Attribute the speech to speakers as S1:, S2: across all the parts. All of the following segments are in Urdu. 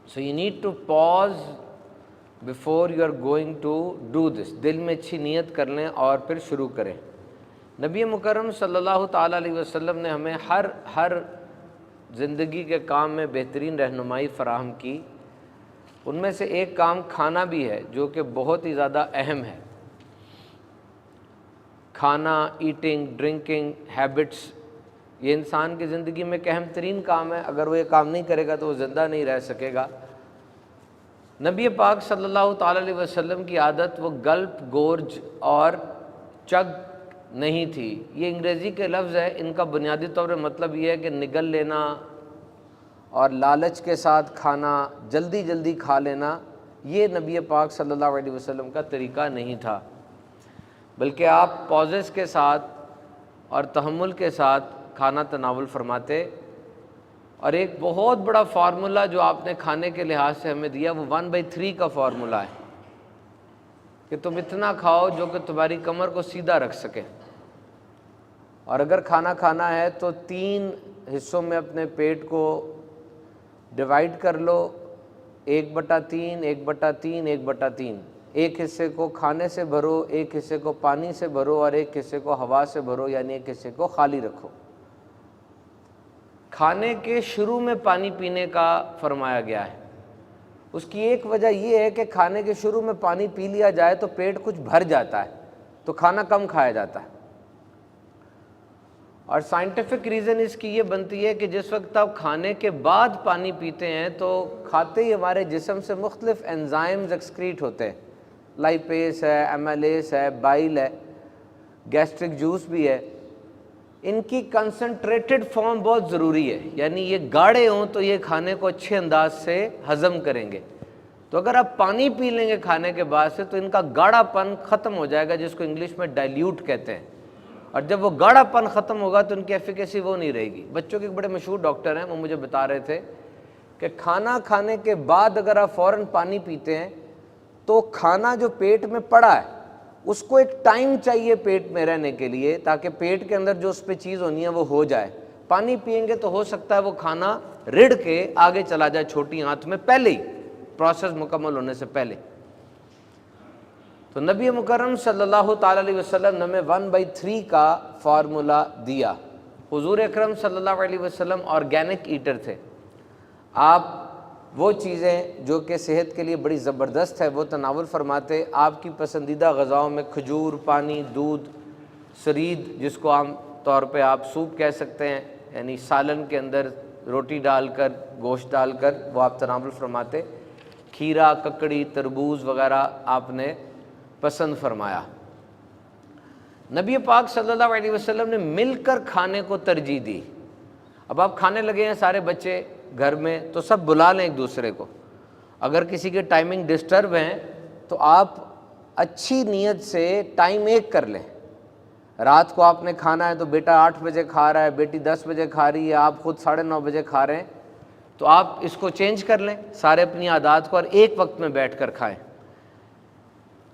S1: So you need to pause before you are going to do this. دل میں اچھی نیت کر لیں اور پھر شروع کریں. نبی مکرم صلی اللہ تعالیٰ علیہ وسلم نے ہمیں ہر زندگی کے کام میں بہترین رہنمائی فراہم کی. ان میں سے ایک کام کھانا بھی ہے جو کہ بہت ہی زیادہ اہم ہے. کھانا، ایٹنگ، ڈرنکنگ ہیبٹس، یہ انسان کی زندگی میں ایک اہم ترین کام ہے. اگر وہ یہ کام نہیں کرے گا تو وہ زندہ نہیں رہ سکے گا. نبی پاک صلی اللہ تعالیٰ علیہ وسلم کی عادت وہ گلپ، گورج اور چگ نہیں تھی. یہ انگریزی کے لفظ ہے، ان کا بنیادی طور پر مطلب یہ ہے کہ نگل لینا اور لالچ کے ساتھ کھانا، جلدی جلدی کھا لینا. یہ نبی پاک صلی اللہ علیہ وسلم کا طریقہ نہیں تھا، بلکہ آپ پازز کے ساتھ اور تحمل کے ساتھ کھانا تناول فرماتے. اور ایک بہت بڑا فارمولا جو آپ نے کھانے کے لحاظ سے ہمیں دیا وہ 1/3 کا فارمولا ہے کہ تم اتنا کھاؤ جو کہ تمہاری کمر کو سیدھا رکھ سکے. اور اگر کھانا کھانا ہے تو 3 حصوں میں اپنے پیٹ کو ڈیوائیڈ کر لو، 1/3، 1/3، 1/3. ایک حصے کو کھانے سے بھرو، ایک حصے کو پانی سے بھرو اور ایک حصے کو ہوا سے بھرو، یعنی ایک حصے کو خالی رکھو. کھانے کے شروع میں پانی پینے کا فرمایا گیا ہے. اس کی ایک وجہ یہ ہے کہ کھانے کے شروع میں پانی پی لیا جائے تو پیٹ کچھ بھر جاتا ہے، تو کھانا کم کھایا جاتا ہے. اور سائنٹیفک ریزن اس کی یہ بنتی ہے کہ جس وقت آپ کھانے کے بعد پانی پیتے ہیں تو کھاتے ہی ہمارے جسم سے مختلف انزائمز ایکسکریٹ ہوتے ہیں. لائپیس ہے، ایمیلیس ہے، بائل ہے، گیسٹرک جوس بھی ہے. ان کی کنسنٹریٹڈ فارم بہت ضروری ہے، یعنی یہ گاڑھے ہوں تو یہ کھانے کو اچھے انداز سے ہضم کریں گے. تو اگر آپ پانی پی لیں گے کھانے کے بعد سے تو ان کا گاڑھا پن ختم ہو جائے گا، جس کو انگلش میں ڈائلیوٹ کہتے ہیں. اور جب وہ گاڑھا پن ختم ہوگا تو ان کی ایفیکیسی وہ نہیں رہے گی. بچوں کے ایک بڑے مشہور ڈاکٹر ہیں، وہ مجھے بتا رہے تھے کہ کھانا کھانے کے بعد اگر آپ فوراً پانی پیتے ہیں تو کھانا جو پیٹ میں پڑا ہے اس کو ایک ٹائم چاہیے پیٹ میں رہنے کے لیے، تاکہ پیٹ کے اندر جو اس پہ چیز ہونی ہے وہ ہو جائے. پانی پئیں گے تو ہو سکتا ہے وہ کھانا رڑ کے آگے چلا جائے چھوٹی آنت میں، پہلے ہی پروسیس مکمل ہونے سے پہلے. تو نبی مکرم صلی اللہ تعالیٰ علیہ وسلم نے ہمیں 1/3 کا فارمولا دیا. حضور اکرم صلی اللہ علیہ وسلم آرگینک ایٹر تھے. آپ وہ چیزیں جو کہ صحت کے لیے بڑی زبردست ہے وہ تناول فرماتے. آپ کی پسندیدہ غذاؤں میں کھجور، پانی، دودھ، سرید جس کو عام طور پہ آپ سوپ کہہ سکتے ہیں، یعنی سالن کے اندر روٹی ڈال کر، گوشت ڈال کر وہ آپ تناول فرماتے. کھیرا، ککڑی، تربوز وغیرہ آپ نے پسند فرمایا. نبی پاک صلی اللہ علیہ وسلم نے مل کر کھانے کو ترجیح دی. اب آپ کھانے لگے ہیں سارے بچے گھر میں تو سب بلا لیں ایک دوسرے کو. اگر کسی کے ٹائمنگ ڈسٹرب ہیں تو آپ اچھی نیت سے ٹائم ایک کر لیں. رات کو آپ نے کھانا ہے تو بیٹا 8 بجے کھا رہا ہے، بیٹی 10 بجے کھا رہی ہے، آپ خود 9:30 بجے کھا رہے ہیں، تو آپ اس کو چینج کر لیں سارے اپنی عادات کو اور ایک وقت میں بیٹھ کر کھائیں.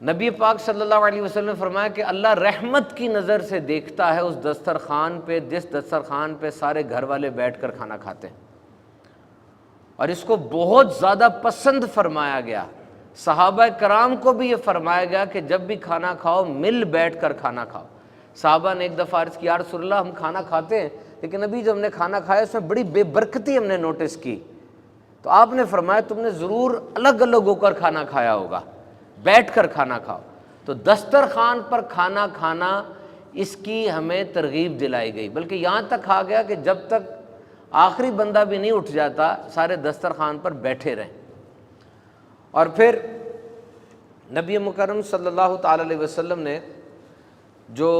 S1: نبی پاک صلی اللہ علیہ وسلم نے فرمایا کہ اللہ رحمت کی نظر سے دیکھتا ہے اس دسترخوان پہ جس دسترخوان پہ سارے گھر والے بیٹھ کر کھانا کھاتے ہیں. اور اس کو بہت زیادہ پسند فرمایا گیا. صحابہ کرام کو بھی یہ فرمایا گیا کہ جب بھی کھانا کھاؤ مل بیٹھ کر کھانا کھاؤ. صحابہ نے ایک دفعہ عرض کیا، یا رسول اللہ ہم کھانا کھاتے ہیں لیکن ابھی جب ہم نے کھانا کھایا اس میں بڑی بے برکتی ہم نے نوٹس کی. تو آپ نے فرمایا تم نے ضرور الگ الگ ہو کر کھانا کھایا ہوگا، بیٹھ کر کھانا کھاؤ. تو دسترخوان پر کھانا کھانا اس کی ہمیں ترغیب دلائی گئی، بلکہ یہاں تک کہا گیا کہ جب تک آخری بندہ بھی نہیں اٹھ جاتا سارے دسترخوان پر بیٹھے رہیں. اور پھر نبی مکرم صلی اللہ تعالی علیہ وسلم نے جو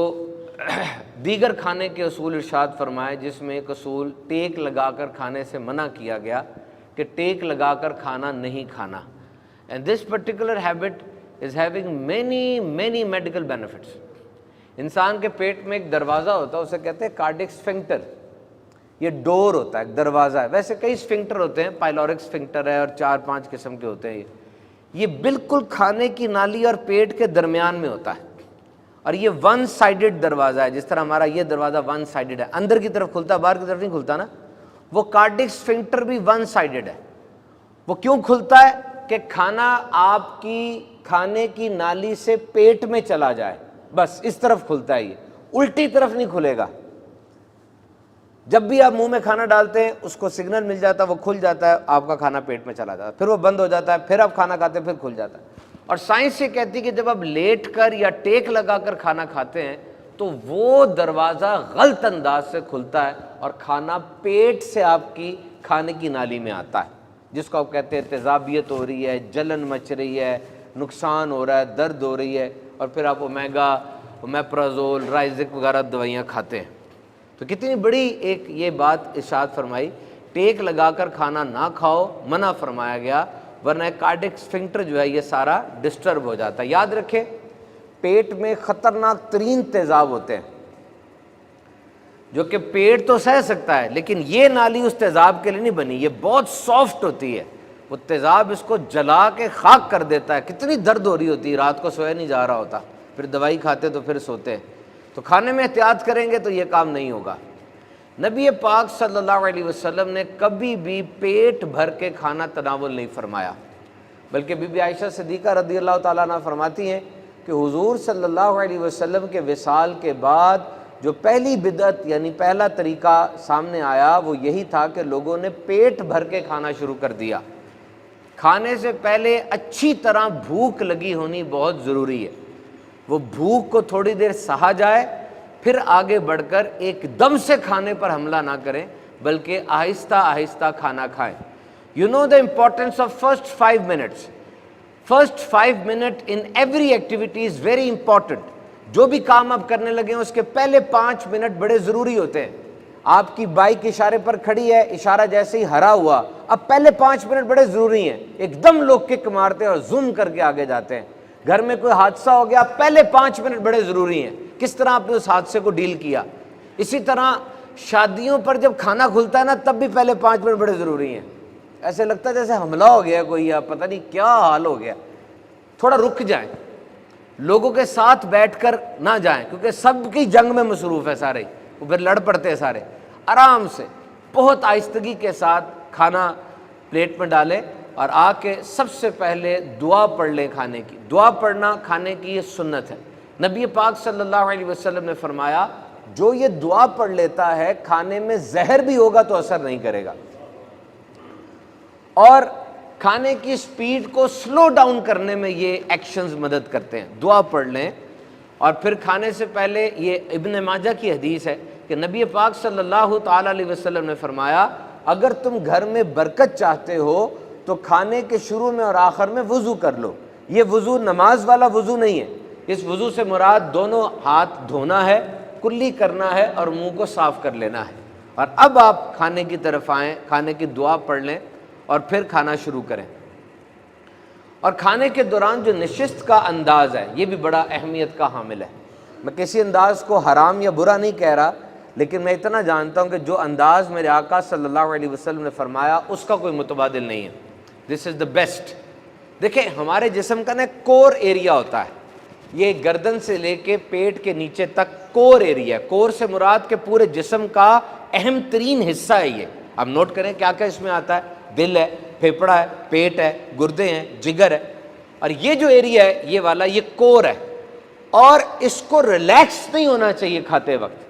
S1: دیگر کھانے کے اصول ارشاد فرمائے، جس میں ایک اصول ٹیک لگا کر کھانے سے منع کیا گیا کہ ٹیک لگا کر کھانا نہیں کھانا. And this particular habit is having many medical benefits. انسان کے پیٹ میں ایک دروازہ ہوتا ہے، اسے کہتے ہیں کارڈک اسفنکٹر. یہ ڈور ہوتا ہے، ایک دروازہ ہے. ویسے کئی اسفنکٹر ہوتے ہیں، پائلورک اسفنکٹر ہے اور 4-5 قسم کے ہوتے ہیں. یہ بالکل کھانے کی نالی اور پیٹ کے درمیان میں ہوتا ہے اور یہ 1 سائیڈڈ دروازہ ہے. جس طرح ہمارا یہ دروازہ 1 سائیڈڈ ہے، اندر کی طرف کھلتا ہے، باہر کی طرف نہیں کھلتا نا. وہ کارڈک اسفنکٹر بھی 1 سائیڈڈ ہے وہ کیوں کھلتا ہے؟ کہ کھانا آپ کی کھانے کی نالی سے پیٹ میں چلا جائے، بس اس طرف کھلتا ہے، یہ الٹی طرف نہیں کھلے گا۔ جب بھی آپ منہ میں کھانا ڈالتے ہیں اس کو سگنل مل جاتا ہے، وہ کھل جاتا ہے، آپ کا کھانا پیٹ میں چلا جاتا ہے، پھر وہ بند ہو جاتا ہے، پھر آپ کھانا کھاتے ہیں، پھر کھل جاتا ہے۔ اور سائنس یہ کہتی ہے کہ جب آپ لیٹ کر یا ٹیک لگا کر کھانا کھاتے ہیں تو وہ دروازہ غلط انداز سے کھلتا ہے اور کھانا پیٹ سے آپ کی کھانے کی نالی میں آتا ہے، جس کو آپ کہتے ہیں تیزابیت ہو رہی ہے، جلن مچ رہی ہے، نقصان ہو رہا ہے، درد ہو رہی ہے، اور پھر آپ اومیگا، اومیپرازول، رائزک وغیرہ دوائیاں کھاتے ہیں۔ تو کتنی بڑی ایک یہ بات ارشاد فرمائی، ٹیک لگا کر کھانا نہ کھاؤ، منع فرمایا گیا، ورنہ کارڈک اسفنکٹر جو ہے یہ سارا ڈسٹرب ہو جاتا ہے۔ یاد رکھیں پیٹ میں خطرناک ترین تیزاب ہوتے ہیں جو کہ پیٹ تو سہ سکتا ہے، لیکن یہ نالی اس تیزاب کے لیے نہیں بنی، یہ بہت سافٹ ہوتی ہے، وہ تیزاب اس کو جلا کے خاک کر دیتا ہے۔ کتنی درد ہو رہی ہوتی ہے، رات کو سویا نہیں جا رہا ہوتا، پھر دوائی کھاتے تو پھر سوتے۔ تو کھانے میں احتیاط کریں گے تو یہ کام نہیں ہوگا۔ نبی پاک صلی اللہ علیہ وسلم نے کبھی بھی پیٹ بھر کے کھانا تناول نہیں فرمایا، بلکہ بی بی عائشہ صدیقہ رضی اللہ تعالیٰ عنہ فرماتی ہیں کہ حضور صلی اللہ علیہ وسلم کے وصال کے بعد جو پہلی بدعت یعنی پہلا طریقہ سامنے آیا وہ یہی تھا کہ لوگوں نے پیٹ بھر کے کھانا شروع کر دیا۔ کھانے سے پہلے اچھی طرح بھوک لگی ہونی بہت ضروری ہے، وہ بھوک کو تھوڑی دیر سہا جائے، پھر آگے بڑھ کر ایک دم سے کھانے پر حملہ نہ کریں بلکہ آہستہ آہستہ کھانا کھائیں۔ You know the importance of first 5 minutes. First 5 minutes in every activity is very important. جو بھی کام آپ کرنے لگے ہیں اس کے پہلے 5 منٹ بڑے ضروری ہوتے ہیں۔ آپ کی بائک اشارے پر کھڑی ہے، اشارہ جیسے ہی ہرا ہوا، اب پہلے 5 منٹ بڑے ضروری ہیں، ایک دم لوگ کک مارتے ہیں اور زوم کر کے آگے جاتے ہیں۔ گھر میں کوئی حادثہ ہو گیا، پہلے 5 منٹ بڑے ضروری ہیں، کس طرح آپ نے اس حادثے کو ڈیل کیا۔ اسی طرح شادیوں پر جب کھانا کھلتا ہے نا تب بھی پہلے 5 منٹ بڑے ضروری ہیں۔ ایسے لگتا ہے جیسے حملہ ہو گیا کوئی، یا پتہ نہیں کیا حال ہو گیا، تھوڑا رک جائیں، لوگوں کے ساتھ بیٹھ کر نہ جائیں کیونکہ سب کی جنگ میں مصروف ہے سارے، وہ پھر لڑ پڑتے ہیں سارے۔ آرام سے بہت آہستگی کے ساتھ کھانا پلیٹ میں ڈالیں اور آ کے سب سے پہلے دعا پڑھ لیں۔ کھانے کی دعا پڑھنا کھانے کی یہ سنت ہے۔ نبی پاک صلی اللہ علیہ وسلم نے فرمایا جو یہ دعا پڑھ لیتا ہے کھانے میں زہر بھی ہوگا تو اثر نہیں کرے گا، اور کھانے کی سپیڈ کو سلو ڈاؤن کرنے میں یہ ایکشنز مدد کرتے ہیں۔ دعا پڑھ لیں اور پھر کھانے سے پہلے، یہ ابن ماجہ کی حدیث ہے کہ نبی پاک صلی اللہ تعالیٰ علیہ وسلم نے فرمایا اگر تم گھر میں برکت چاہتے ہو تو کھانے کے شروع میں اور آخر میں وضو کر لو۔ یہ وضو نماز والا وضو نہیں ہے، اس وضو سے مراد دونوں ہاتھ دھونا ہے، کلی کرنا ہے اور منہ کو صاف کر لینا ہے۔ اور اب آپ کھانے کی طرف آئیں، کھانے کی دعا پڑھ لیں اور پھر کھانا شروع کریں۔ اور کھانے کے دوران جو نشست کا انداز ہے یہ بھی بڑا اہمیت کا حامل ہے۔ میں کسی انداز کو حرام یا برا نہیں کہہ رہا، لیکن میں اتنا جانتا ہوں کہ جو انداز میرے آقا صلی اللہ علیہ وسلم نے فرمایا اس کا کوئی متبادل نہیں ہے۔ دس از دا بیسٹ۔ دیکھیں ہمارے جسم کا نا کور ایریا ہوتا ہے، یہ گردن سے لے کے پیٹ کے نیچے تک کور ایریا ہے۔ کور سے مراد کہ پورے جسم کا اہم ترین حصہ ہے یہ۔ آپ نوٹ کریں کیا کیا اس میں آتا ہے، دل ہے، پھیپھڑا ہے، پیٹ ہے، گردے ہیں، جگر ہے، اور یہ جو ایریا ہے یہ والا یہ کور ہے، اور اس کو ریلیکس نہیں ہونا چاہیے کھاتے وقت۔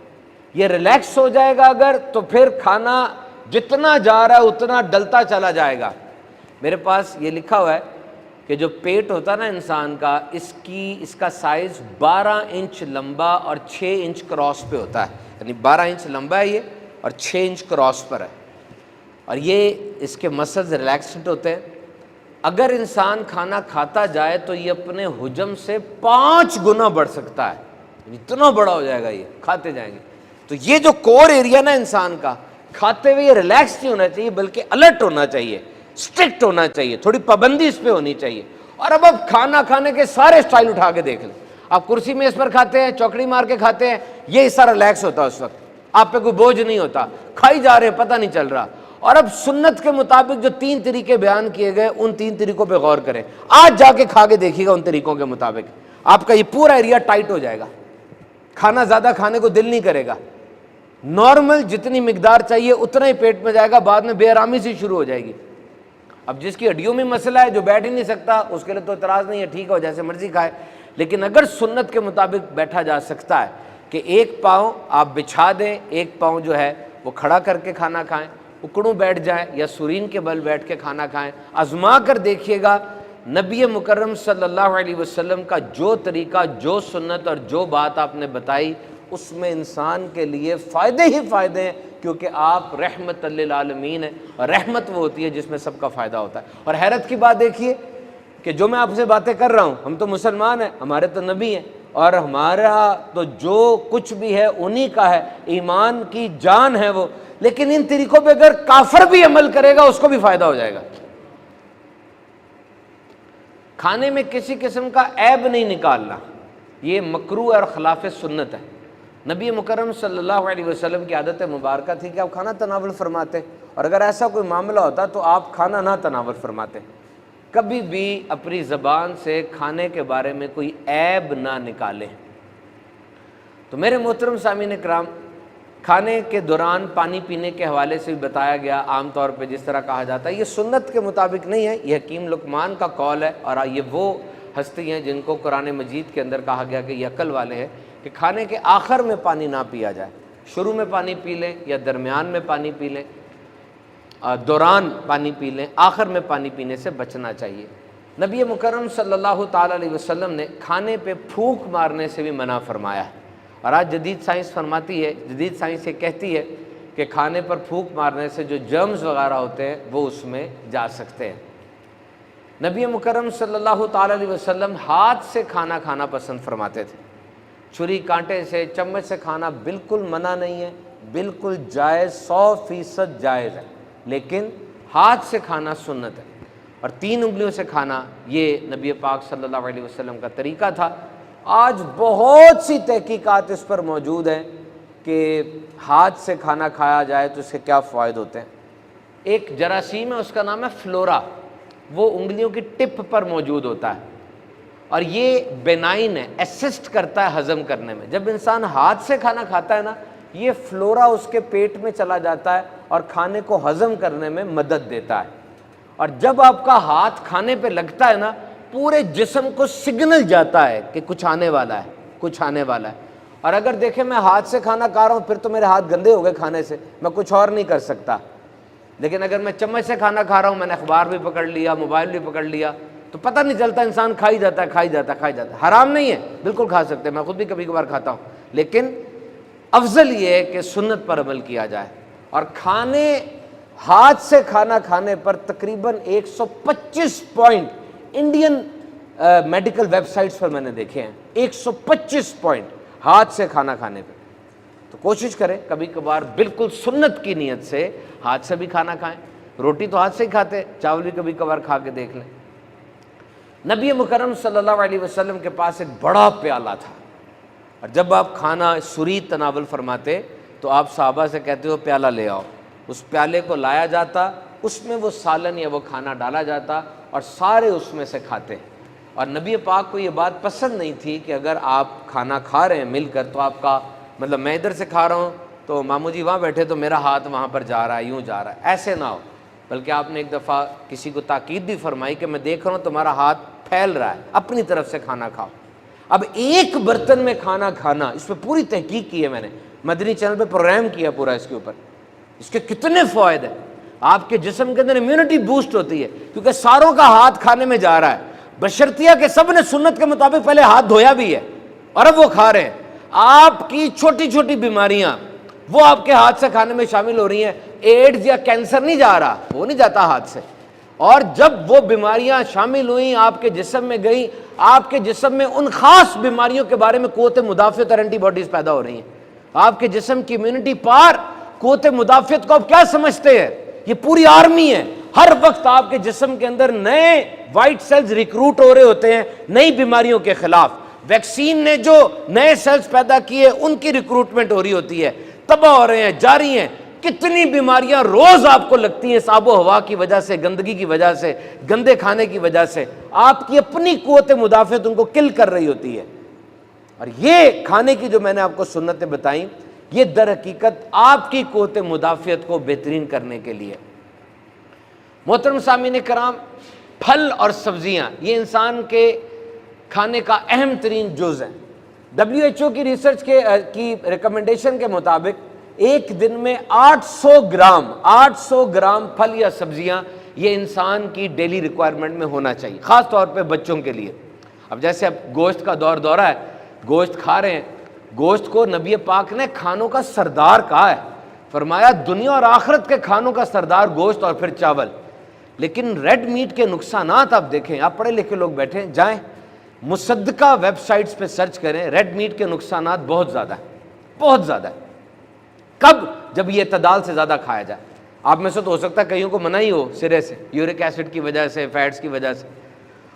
S1: یہ ریلیکس ہو جائے گا اگر تو پھر کھانا جتنا جا رہا ہے اتنا ڈلتا چلا جائے گا۔ میرے پاس یہ لکھا ہوا ہے کہ جو پیٹ ہوتا ہے نا انسان کا، اس کا سائز 12 انچ لمبا اور 6 انچ کراس پہ ہوتا ہے، یعنی 12 انچ لمبا ہے یہ اور 6 انچ کراس پر ہے، اور یہ اس کے مسلز ریلیکسڈ ہوتے ہیں۔ اگر انسان کھانا کھاتا جائے تو یہ اپنے حجم سے 5 گنا بڑھ سکتا ہے، اتنا بڑا ہو جائے گا یہ کھاتے جائیں گے۔ تو یہ جو کور ایریا نا انسان کا، کھاتے ہوئے یہ ریلیکس نہیں ہونا چاہیے بلکہ الرٹ ہونا چاہیے، اسٹرکٹ ہونا چاہیے، تھوڑی پابندی اس پہ ہونی چاہیے۔ اور اب آپ کھانا کھانے کے سارے سٹائل اٹھا کے دیکھ لیں، آپ کرسی میں اس پر کھاتے ہیں، چوکڑی مار کے کھاتے ہیں، یہ حصہ ریلیکس ہوتا ہے اس وقت، آپ پہ کوئی بوجھ نہیں ہوتا، کھائی جا رہے ہیں پتہ نہیں چل رہا۔ اور اب سنت کے مطابق جو 3 طریقے بیان کیے گئے ان 3 طریقوں پہ غور کریں، آج جا کے کھا کے دیکھیے گا ان طریقوں کے مطابق، آپ کا یہ پورا ایریا ٹائٹ ہو جائے گا، کھانا زیادہ کھانے کو دل نہیں کرے گا، نارمل جتنی مقدار چاہیے اتنا ہی پیٹ میں جائے گا، بعد میں بے آرامی سے شروع ہو جائے گی۔ اب جس کی ہڈیوں میں مسئلہ ہے، جو بیٹھ ہی نہیں سکتا، اس کے لیے تو اعتراض نہیں ہے، ٹھیک ہے جیسے مرضی کھائے، لیکن اگر سنت کے مطابق بیٹھا جا سکتا ہے کہ ایک پاؤں آپ بچھا دیں، ایک پاؤں جو ہے وہ کھڑا کر کے کھانا کھائیں، اکڑوں بیٹھ جائیں یا سورین کے بل بیٹھ کے کھانا کھائیں، آزما کر دیکھیے گا نبی مکرم صلی اللہ علیہ وسلم کا جو طریقہ، جو سنت اور جو بات آپ نے بتائی، اس میں انسان کے لیے فائدے ہی فائدے ہیں، کیونکہ آپ رحمت للعالمین ہیں، اور رحمت وہ ہوتی ہے جس میں سب کا فائدہ ہوتا ہے۔ اور حیرت کی بات دیکھیے کہ جو میں آپ سے باتیں کر رہا ہوں، ہم تو مسلمان ہیں، ہمارے تو نبی ہیں، اور ہمارا تو جو کچھ بھی ہے انہی کا ہے، ایمان کی جان ہے وہ، لیکن ان طریقوں پہ اگر کافر بھی عمل کرے گا اس کو بھی فائدہ ہو جائے گا۔ کھانے میں کسی قسم کا عیب نہیں نکالنا، یہ مکروہ اور خلاف سنت ہے۔ نبی مکرم صلی اللہ علیہ وسلم کی عادت مبارکہ تھی کہ آپ کھانا تناول فرماتے، اور اگر ایسا کوئی معاملہ ہوتا تو آپ کھانا نہ تناول فرماتے۔ کبھی بھی اپنی زبان سے کھانے کے بارے میں کوئی عیب نہ نکالیں۔ تو میرے محترم سامعین کرام، کھانے کے دوران پانی پینے کے حوالے سے بھی بتایا گیا، عام طور پہ جس طرح کہا جاتا ہے، یہ سنت کے مطابق نہیں ہے، یہ حکیم لقمان کا قول ہے، اور یہ وہ ہستی ہیں جن کو قرآن مجید کے اندر کہا گیا کہ یہ عقل والے ہیں کہ کھانے کے آخر میں پانی نہ پیا جائے، شروع میں پانی پی لیں یا درمیان میں پانی پی لیں، دوران پانی پی لیں، آخر میں پانی پینے سے بچنا چاہیے۔ نبی مکرم صلی اللہ تعالیٰ علیہ وسلم نے کھانے پہ پھونک مارنے سے بھی منع فرمایا ہے، اور آج جدید سائنس فرماتی ہے، جدید سائنس یہ کہتی ہے کہ کھانے پر پھونک مارنے سے جو جرمز وغیرہ ہوتے ہیں وہ اس میں جا سکتے ہیں۔ نبی مکرم صلی اللہ تعالیٰ علیہ وسلم ہاتھ سے کھانا کھانا پسند فرماتے تھے، چھری کانٹے سے، چمچ سے کھانا بالکل منع نہیں ہے، بالکل جائز، 100% جائز ہے، لیکن ہاتھ سے کھانا سنت ہے، اور 3 انگلیوں سے کھانا یہ نبی پاک صلی اللہ علیہ وسلم کا طریقہ تھا۔ آج بہت سی تحقیقات اس پر موجود ہیں کہ ہاتھ سے کھانا کھایا جائے تو اس کے کیا فوائد ہوتے ہیں۔ ایک جراثیم ہے، اس کا نام ہے فلورا، وہ انگلیوں کی ٹپ پر موجود ہوتا ہے، اور یہ بینائن ہے، اسسٹ کرتا ہے ہضم کرنے میں۔ جب انسان ہاتھ سے کھانا کھاتا ہے نا، یہ فلورا اس کے پیٹ میں چلا جاتا ہے اور کھانے کو ہضم کرنے میں مدد دیتا ہے، اور جب آپ کا ہاتھ کھانے پہ لگتا ہے نا، پورے جسم کو سگنل جاتا ہے کہ کچھ آنے والا ہے، کچھ آنے والا ہے۔ اور اگر دیکھیں میں ہاتھ سے کھانا کھا رہا ہوں، پھر تو میرے ہاتھ گندے ہو گئے کھانے سے، میں کچھ اور نہیں کر سکتا، لیکن اگر میں چمچ سے کھانا کھا رہا ہوں، میں نے اخبار بھی پکڑ لیا، موبائل بھی پکڑ لیا، تو پتہ نہیں چلتا، انسان کھائی جاتا ہے، کھائی جاتا ہے، کھائی جاتا ہے۔ حرام نہیں ہے، بالکل کھا سکتے ہیں، میں خود بھی کبھی کبھار کھاتا ہوں، لیکن افضل یہ ہے کہ سنت پر عمل کیا جائے۔ اور کھانے ہاتھ سے کھانا کھانے پر تقریباً 125 point Indian medical websites پر میں نے دیکھے ہیں، 125 پوائنٹ ہاتھ سے کھانا کھانے پہ۔ تو کوشش کریں کبھی کبھار بالکل سنت کی نیت سے ہاتھ سے بھی کھانا کھائیں، روٹی تو ہاتھ سے ہی کھاتے، چاول بھی کبھی کبھار کھا کے دیکھ لیں۔ نبی مکرم صلی اللہ علیہ وسلم کے پاس ایک بڑا پیالہ تھا، اور جب آپ کھانا سری تناول فرماتے تو آپ صحابہ سے کہتے ہو پیالہ لے آؤ، اس پیالے کو لایا جاتا، اس میں وہ سالن یا وہ کھانا ڈالا جاتا، اور سارے اس میں سے کھاتے۔ اور نبی پاک کو یہ بات پسند نہیں تھی کہ اگر آپ کھانا کھا رہے ہیں مل کر تو آپ کا مطلب میں ادھر سے کھا رہا ہوں تو ماموں جی وہاں بیٹھے تو میرا ہاتھ وہاں پر جا رہا ہے، یوں جا رہا ہے، ایسے نہ ہو۔ بلکہ آپ نے ایک دفعہ کسی کو تاکید بھی فرمائی کہ میں دیکھ رہا ہوں تمہارا ہاتھ پھیل رہا ہے، اپنی طرف سے کھانا کھاؤ۔ اب ایک برتن میں کھانا کھانا، اس پہ پوری تحقیق کی ہے میں نے، مدنی چینل پہ پروگرام کیا پورا اس کے اوپر، اس کے کتنے فوائد ہیں۔ آپ کے جسم کے اندر امیونٹی بوسٹ ہوتی ہے، کیونکہ ساروں کا ہاتھ کھانے میں جا رہا ہے، بشرطیہ کہ سب نے سنت کے مطابق پہلے ہاتھ دھویا بھی ہے، اور اب وہ کھا رہے ہیں۔ آپ کی چھوٹی چھوٹی بیماریاں وہ آپ کے ہاتھ سے کھانے میں شامل ہو رہی ہیں۔ ایڈز یا کینسر نہیں جا رہا، وہ نہیں جاتا ہاتھ سے، اور جب وہ بیماریاں شامل ہوئیں، آپ کے جسم میں گئیں، آپ کے جسم میں ان خاص بیماریوں کے بارے میں قوت مدافعت اور اینٹی باڈیز پیدا ہو رہی ہیں۔ آپ کے جسم کی امیونٹی پار، قوت مدافعت کو آپ کیا سمجھتے ہیں؟ یہ پوری آرمی ہے، ہر وقت آپ کے جسم کے اندر نئے وائٹ سیلز ریکروٹ ہو رہے ہوتے ہیں نئی بیماریوں کے خلاف۔ ویکسین نے جو نئے سیلز پیدا کیے ان کی ریکروٹمنٹ ہو رہی ہوتی ہے، تباہ ہو رہے ہیں، جاری ہیں۔ کتنی بیماریاں روز آپ کو لگتی ہیں اس آب و ہوا کی وجہ سے، گندگی کی وجہ سے، گندے کھانے کی وجہ سے، آپ کی اپنی قوت مدافعت ان کو کل کر رہی ہوتی ہے۔ اور یہ کھانے کی جو میں نے آپ کو سنتیں بتائیں، یہ در حقیقت آپ کی قوت مدافعت کو بہترین کرنے کے لیے۔ محترم سامعین کرام، پھل اور سبزیاں یہ انسان کے کھانے کا اہم ترین جز ہیں۔ WHO کی ریسرچ کی ریکمنڈیشن کے مطابق ایک دن میں 800 گرام پھل یا سبزیاں یہ انسان کی ڈیلی ریکوائرمنٹ میں ہونا چاہیے، خاص طور پہ بچوں کے لیے۔ اب جیسے اب گوشت کا دور ہے، گوشت کھا رہے ہیں، گوشت کو نبی پاک نے کھانوں کا سردار کہا ہے، فرمایا دنیا اور آخرت کے کھانوں کا سردار گوشت اور پھر چاول۔ لیکن ریڈ میٹ کے نقصانات آپ دیکھیں، آپ پڑھے لکھے لوگ بیٹھے ہیں، جائیں مصدقہ ویب سائٹس پہ سرچ کریں، ریڈ میٹ کے نقصانات بہت زیادہ ہیں، بہت زیادہ ہے۔ کب؟ جب یہ اعتدال سے زیادہ کھایا جائے۔ آپ میں سے تو ہو سکتا ہے کئیوں کو منع ہی ہو سرے سے، یورک ایسڈ کی وجہ سے، فیٹس کی وجہ سے،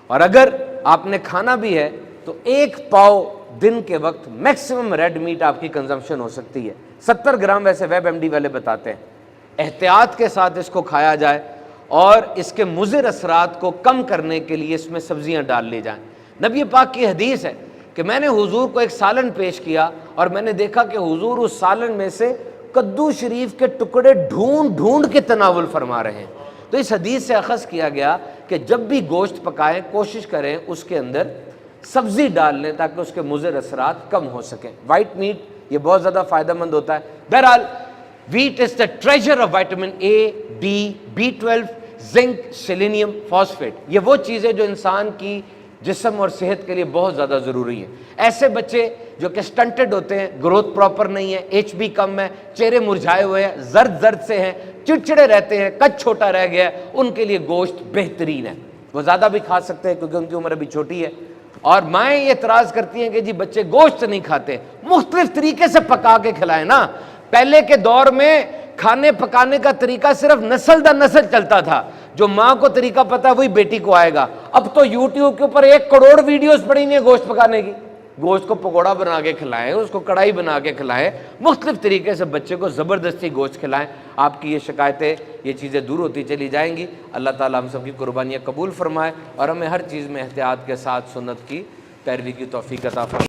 S1: اور اگر آپ نے کھانا بھی ہے تو 1 پاؤ دن کے وقت میکسیمم ریڈ میٹ آپ کی کنزمپشن ہو سکتی ہے۔ 70 گرام ویسے ویب ایم ڈی والے بتاتے ہیں۔ احتیاط کے ساتھ اس کو کھایا جائے اور اس کے مضر اثرات کو کم کرنے کے لیے اس میں سبزیاں ڈال لی جائیں۔ نبی پاک کی حدیث ہے کہ میں نے حضور کو ایک سالن پیش کیا اور میں نے دیکھا کہ حضور اس سالن میں سے کدو شریف کے ٹکڑے ڈھونڈ کے تناول فرما رہے ہیں۔ تو اس حدیث سے اخذ کیا گیا کہ جب بھی گوشت پکائیں کوشش کریں اس کے اندر سبزی ڈال لیں تاکہ اس کے مضر اثرات کم ہو سکیں۔ وائٹ میٹ یہ بہت زیادہ فائدہ مند ہوتا ہے۔ بہرحال wheat is the treasure of vitamin A, D, B12, zinc, selenium, phosphate۔ یہ وہ چیزیں جو انسان کی جسم اور صحت کے لیے بہت زیادہ ضروری ہیں۔ ایسے بچے جو کہ سٹنٹڈ ہوتے ہیں، گروتھ پراپر نہیں ہے، ایچ بی کم ہے، چہرے مرجھائے ہوئے ہیں، زرد سے ہیں، چڑچڑے رہتے ہیں، قد چھوٹا رہ گیا ہے، ان کے لیے گوشت بہترین ہے۔ وہ زیادہ بھی کھا سکتے ہیں کیونکہ ان کی عمر ابھی چھوٹی ہے۔ اور مائیں یہ اعتراض کرتی ہیں کہ جی بچے گوشت نہیں کھاتے، مختلف طریقے سے پکا کے کھلائیں نا۔ پہلے کے دور میں کھانے پکانے کا طریقہ صرف نسل در نسل چلتا تھا، جو ماں کو طریقہ پتا وہی بیٹی کو آئے گا۔ اب تو یوٹیوب کے اوپر 1 کروڑ ویڈیوز پڑی ہیں گوشت پکانے کی۔ گوشت کو پکوڑا بنا کے کھلائیں، اس کو کڑھائی بنا کے کھلائیں، مختلف طریقے سے بچے کو زبردستی گوشت کھلائیں۔ آپ کی یہ شکایتیں، یہ چیزیں دور ہوتی چلی جائیں گی۔ اللہ تعالیٰ ہم سب کی قربانیاں قبول فرمائے اور ہمیں ہر چیز میں احتیاط کے ساتھ سنت کی پیروی کی توفیق عطا فرمائے۔